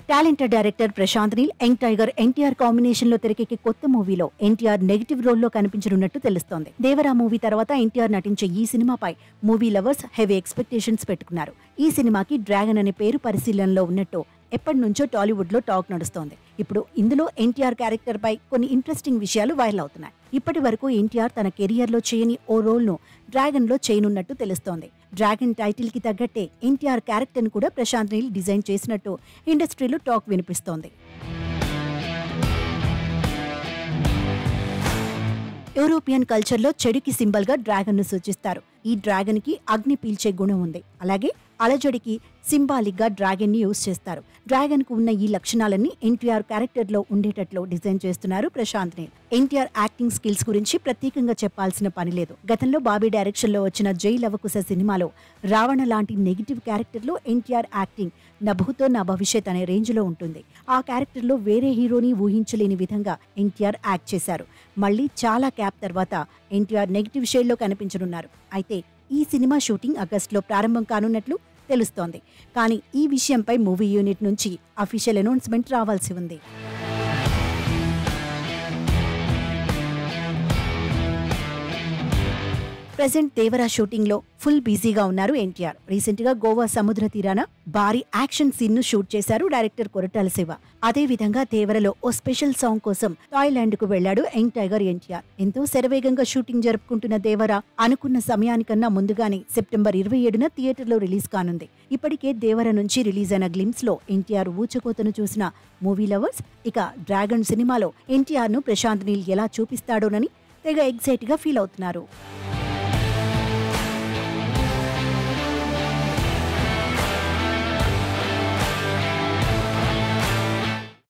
Talented director Prashanth Neel, young tiger NTR combination లో తెరకెక్కే కొత్త మూవీలో ఎన్టీఆర్ నెగిటివ్ రోల్లో కనిపించనున్నట్టు తెలుస్తోంది. దేవరా మూవీ తర్వాత ఎన్టీఆర్ నటించే ఈ సినిమాపై మూవీ లవర్స్ హెవీ ఎక్స్పెక్టేషన్స్ పెట్టుకున్నారు. ఈ సినిమాకి డ్రాగన్ అనే పేరు పరిశీలనలో ఉన్నట్టు ఎప్పటి నుంచో టాలీవుడ్ లో టాక్ నడుస్తోంది. ఇప్పుడు ఇందులో ఎన్టీఆర్ క్యారెక్టర్ పై కొన్ని ఇంట్రెస్టింగ్ విషయాలు వైరల్ అవుతున్నాయి. ఇప్పటి వరకు ఎన్టీఆర్ తన కెరియర్ లో చేయని ఓ రోల్ ను డ్రాగన్ లో చేయనున్నట్టు తెలుస్తోంది. డ్రాగన్ టైటిల్ కి తగ్గట్టే ఎన్టీఆర్ క్యారెక్టర్ ను కూడా ప్రశాంత్ నీల్ డిజైన్ చేసినట్టు ఇండస్ట్రీలో టాక్ వినిపిస్తోంది. యూరోపియన్ కల్చర్ లో చెడుకి సింబల్ గా డ్రాగన్ ను సూచిస్తారు. ఈ డ్రాగన్ కి అగ్ని పీల్చే గుణం ఉంది. అలాగే అలజడికి సింబాలిక్ గా డ్రాగన్ ని యూజ్ చేస్తారు. డ్రాగన్ కు ఉన్న ఈ లక్షణాలన్నీ ఎన్టీఆర్ క్యారెక్టర్ లో ఉండేటట్లు డిజైన్ చేస్తున్నారు ప్రశాంత్ నీల్. ఎన్టీఆర్ యాక్టింగ్ స్కిల్స్ గురించి ప్రత్యేకంగా చెప్పాల్సిన పని లేదు. గతంలో బాబీ డైరెక్షన్ లో వచ్చిన జై లవకుశ సినిమాలో రావణ లాంటి నెగిటివ్ క్యారెక్టర్ లో ఎన్టీఆర్ యాక్టింగ్ నా భూతో నా భవిష్యత్ అనే రేంజ్ లో ఉంటుంది. ఆ క్యారెక్టర్ లో వేరే హీరోని ఊహించలేని విధంగా ఎన్టీఆర్ యాక్ట్ చేశారు. మళ్ళీ చాలా గ్యాప్ తర్వాత ఎన్టీఆర్ నెగిటివ్ షేడ్ లో కనిపించనున్నారు. అయితే ఈ సినిమా షూటింగ్ ఆగస్టులో ప్రారంభం కానున్నట్లు తెలుస్తోంది. కానీ ఈ విషయంపై మూవీ యూనిట్ నుంచి అఫీషియల్ అనౌన్స్మెంట్ రావాల్సి ఉంది. ప్రెజెంట్ దేవరా షూటింగ్ లో ఫుల్ బిజీగా ఉన్నారు ఎన్టీఆర్. రీసెంట్ గా గోవా సముద్ర తీరాన భారీ యాక్షన్ సీన్ ను షూట్ చేశారు డైరెక్టర్ కొరటాల శివ. అదే విధంగా దేవరలో ఓ స్పెషల్ సాంగ్ కోసం థాయిలాండ్ కు వెళ్లాడు యంగ్ టైగర్ ఎన్టీఆర్. ఎంతో శరవేగంగా షూటింగ్ జరుపుకుంటున్న దేవరా అనుకున్న సమయానికన్నా ముందుగానే సెప్టెంబర్ 27న థియేటర్ లో రిలీజ్ కానుంది. ఇప్పటికే దేవర నుంచి రిలీజ్ అయిన గ్లిమ్స్ లో ఎన్టీఆర్ ఊచకోతను చూసిన మూవీ లవర్స్ ఇక డ్రాగన్ సినిమాలో ఎన్టీఆర్ ను ప్రశాంత్ నీల్ ఎలా చూపిస్తాడోనని తెగ ఎగ్జైట్ గా ఫీల్ అవుతున్నారు.